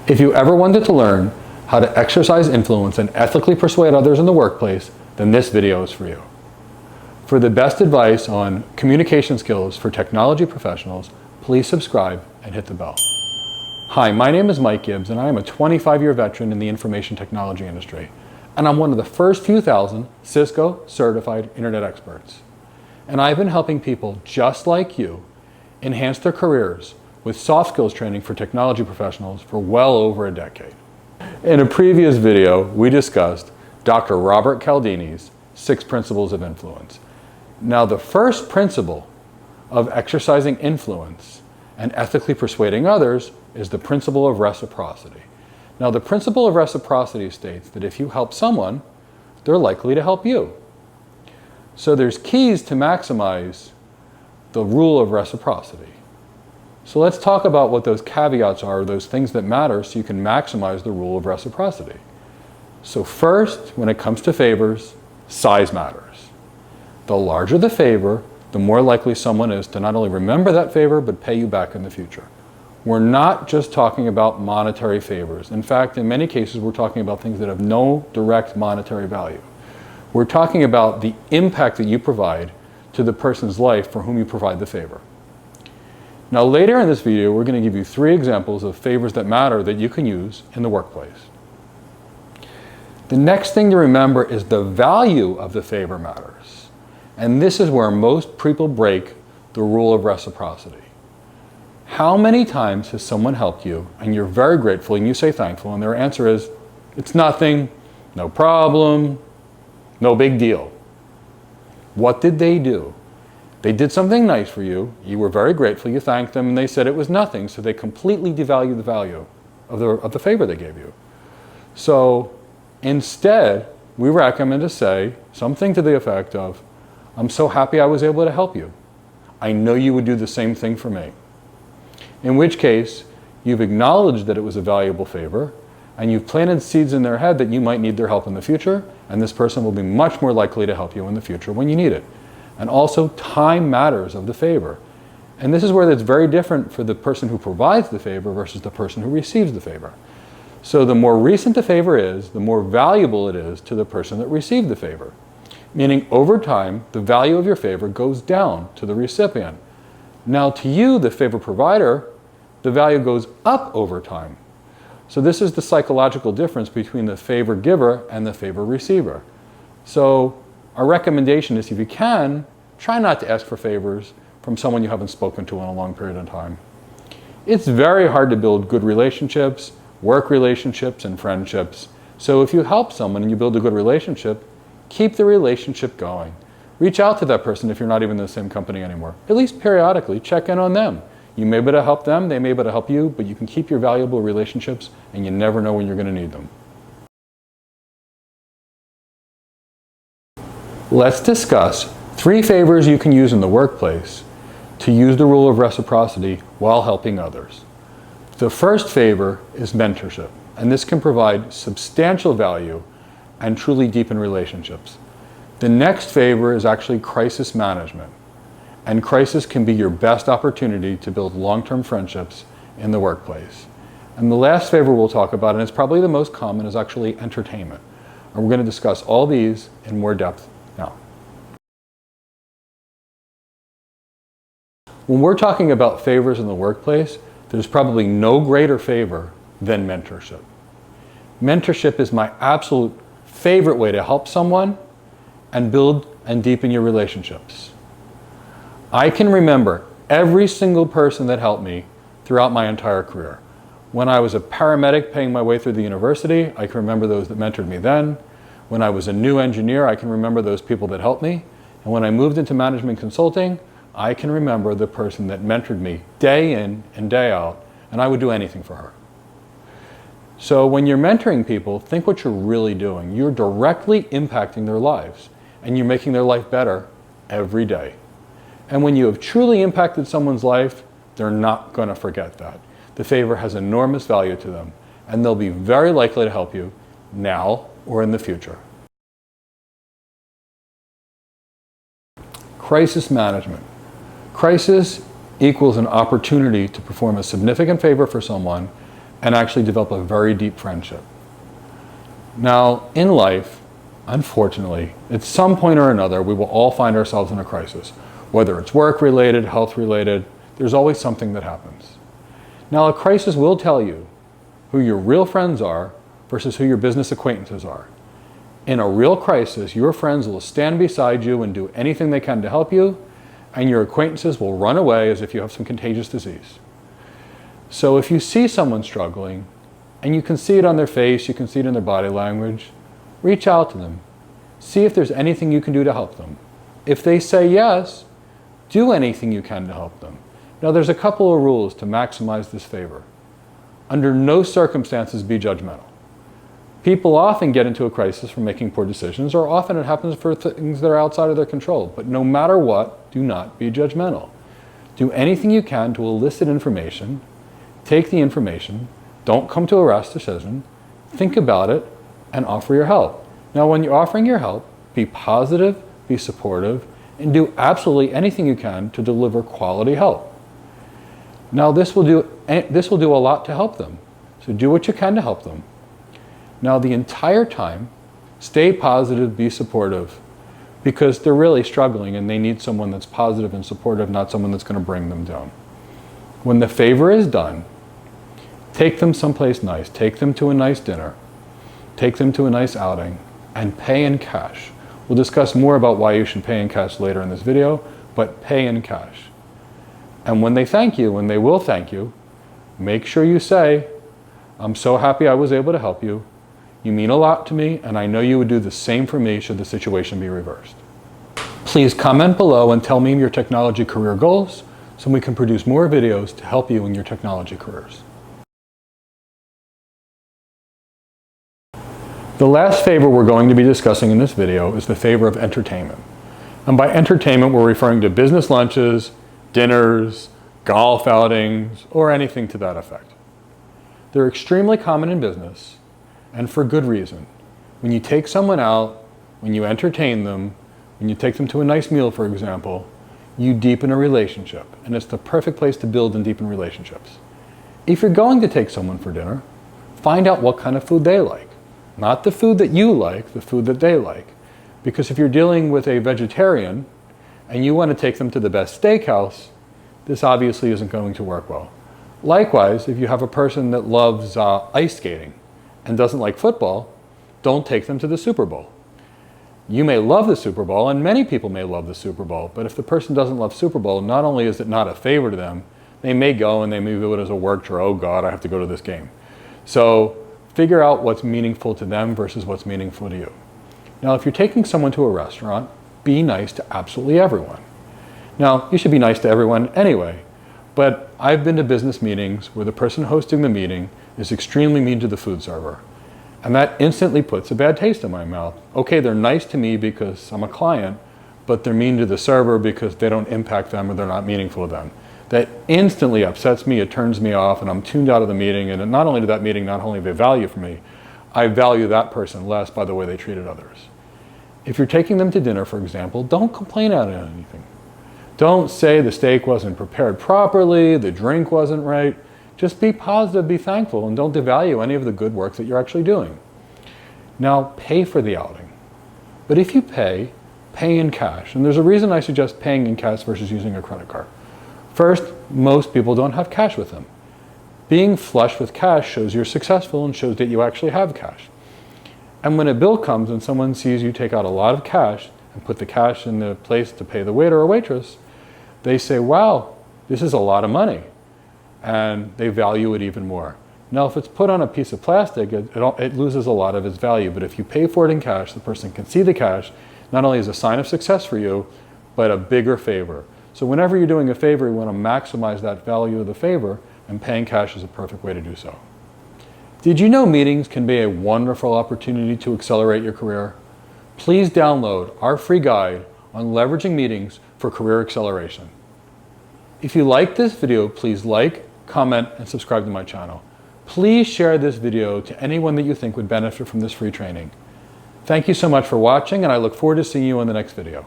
If you ever wanted to learn how to exercise influence and ethically persuade others in the workplace, then this video is for you. For the best advice on communication skills for technology professionals, please subscribe and hit the bell. Hi, my name is Mike Gibbs, and I am a 25-year veteran in the information technology industry. And I'm one of the first few thousand Cisco certified internet experts. And I've been helping people just like you enhance their careers with soft skills training for technology professionals for well over a decade. In a previous video, we discussed Dr. Robert Cialdini's 6 principles of influence. Now, the first principle of exercising influence and ethically persuading others is the principle of reciprocity. Now, the principle of reciprocity states that if you help someone, they're likely to help you. So there's keys to maximize the rule of reciprocity. So let's talk about what those caveats are, those things that matter, so you can maximize the rule of reciprocity. So first, when it comes to favors, size matters. The larger the favor, the more likely someone is to not only remember that favor, but pay you back in the future. We're not just talking about monetary favors. In fact, in many cases, we're talking about things that have no direct monetary value. We're talking about the impact that you provide to the person's life for whom you provide the favor. Now, later in this video, we're going to give you 3 examples of favors that matter that you can use in the workplace. The next thing to remember is the value of the favor matters. And this is where most people break the rule of reciprocity. How many times has someone helped you and you're very grateful and you say thankful and their answer is, it's nothing, no problem, no big deal. What did they do? They did something nice for you, you were very grateful, you thanked them, and they said it was nothing, so they completely devalued the value of the favor they gave you. So instead, we recommend to say something to the effect of, I'm so happy I was able to help you. I know you would do the same thing for me. In which case, you've acknowledged that it was a valuable favor, and you've planted seeds in their head that you might need their help in the future, and this person will be much more likely to help you in the future when you need it. And also, time matters of the favor. And this is where it's very different for the person who provides the favor versus the person who receives the favor. So the more recent the favor is, the more valuable it is to the person that received the favor. Meaning, over time, the value of your favor goes down to the recipient. Now, to you, the favor provider, the value goes up over time. So this is the psychological difference between the favor giver and the favor receiver. So our recommendation is, if you can, try not to ask for favors from someone you haven't spoken to in a long period of time. It's very hard to build good relationships, work relationships, and friendships. So if you help someone and you build a good relationship, keep the relationship going. Reach out to that person if you're not even in the same company anymore. At least periodically, check in on them. You may be able to help them, they may be able to help you, but you can keep your valuable relationships and you never know when you're going to need them. Let's discuss 3 favors you can use in the workplace to use the rule of reciprocity while helping others. The first favor is mentorship, and this can provide substantial value and truly deepen relationships. The next favor is actually crisis management, and crisis can be your best opportunity to build long-term friendships in the workplace. And the last favor we'll talk about, and it's probably the most common, is actually entertainment. And we're going to discuss all these in more depth now. When we're talking about favors in the workplace, there's probably no greater favor than mentorship. Mentorship is my absolute favorite way to help someone and build and deepen your relationships. I can remember every single person that helped me throughout my entire career. When I was a paramedic paying my way through the university, I can remember those that mentored me then. When I was a new engineer, I can remember those people that helped me. And when I moved into management consulting, I can remember the person that mentored me day in and day out, and I would do anything for her. So when you're mentoring people, think what you're really doing. You're directly impacting their lives, and you're making their life better every day. And when you have truly impacted someone's life, they're not going to forget that. The favor has enormous value to them, and they'll be very likely to help you now or in the future. Crisis management. Crisis equals an opportunity to perform a significant favor for someone and actually develop a very deep friendship. Now, in life, unfortunately, at some point or another, we will all find ourselves in a crisis. Whether it's work-related, health-related, there's always something that happens. Now, a crisis will tell you who your real friends are versus who your business acquaintances are. In a real crisis, your friends will stand beside you and do anything they can to help you, and your acquaintances will run away as if you have some contagious disease. So if you see someone struggling, and you can see it on their face, you can see it in their body language, reach out to them. See if there's anything you can do to help them. If they say yes, do anything you can to help them. Now there's a couple of rules to maximize this favor. Under no circumstances be judgmental. People often get into a crisis from making poor decisions, or often it happens for things that are outside of their control. But no matter what, do not be judgmental. Do anything you can to elicit information. Take the information. Don't come to a rash decision. Think about it and offer your help. Now, when you're offering your help, be positive, be supportive, and do absolutely anything you can to deliver quality help. Now, this will do a lot to help them. So do what you can to help them. Now, the entire time, stay positive, be supportive, because they're really struggling and they need someone that's positive and supportive, not someone that's going to bring them down. When the favor is done, take them someplace nice. Take them to a nice dinner. Take them to a nice outing and pay in cash. We'll discuss more about why you should pay in cash later in this video, but pay in cash. And when they thank you, when they will thank you, make sure you say, "I'm so happy I was able to help you. You mean a lot to me, and I know you would do the same for me should the situation be reversed." Please comment below and tell me your technology career goals so we can produce more videos to help you in your technology careers. The last favor we're going to be discussing in this video is the favor of entertainment. And by entertainment, we're referring to business lunches, dinners, golf outings, or anything to that effect. They're extremely common in business, and for good reason. When you take someone out, when you entertain them, when you take them to a nice meal, for example, you deepen a relationship, and it's the perfect place to build and deepen relationships. If you're going to take someone for dinner, find out what kind of food they like. Not the food that you like, the food that they like. Because if you're dealing with a vegetarian and you want to take them to the best steakhouse, this obviously isn't going to work well. Likewise, if you have a person that loves ice skating and doesn't like football, don't take them to the Super Bowl. You may love the Super Bowl, and many people may love the Super Bowl, but if the person doesn't love Super Bowl, not only is it not a favor to them, they may go and they may view it as a work chore. Oh God, I have to go to this game. So figure out what's meaningful to them versus what's meaningful to you. Now, if you're taking someone to a restaurant, be nice to absolutely everyone. Now, you should be nice to everyone anyway, but I've been to business meetings where the person hosting the meeting is extremely mean to the food server. And that instantly puts a bad taste in my mouth. Okay, they're nice to me because I'm a client, but they're mean to the server because they don't impact them or they're not meaningful to them. That instantly upsets me, it turns me off, and I'm tuned out of the meeting. And not only to that meeting, not only do they value for me, I value that person less by the way they treated others. If you're taking them to dinner, for example, don't complain about anything. Don't say the steak wasn't prepared properly, the drink wasn't right. Just be positive, be thankful, and don't devalue any of the good work that you're actually doing. Now, pay for the outing. But if you pay in cash. And there's a reason I suggest paying in cash versus using a credit card. First, most people don't have cash with them. Being flush with cash shows you're successful and shows that you actually have cash. And when a bill comes and someone sees you take out a lot of cash and put the cash in the place to pay the waiter or waitress, they say, wow, this is a lot of money. And they value it even more. Now, if it's put on a piece of plastic, it loses a lot of its value. But if you pay for it in cash, the person can see the cash, not only as a sign of success for you, but a bigger favor. So whenever you're doing a favor, you want to maximize that value of the favor, and paying cash is a perfect way to do so. Did you know meetings can be a wonderful opportunity to accelerate your career? Please download our free guide on leveraging meetings for career acceleration. If you like this video, please like, comment, and subscribe to my channel. Please share this video to anyone that you think would benefit from this free training. Thank you so much for watching, and I look forward to seeing you in the next video.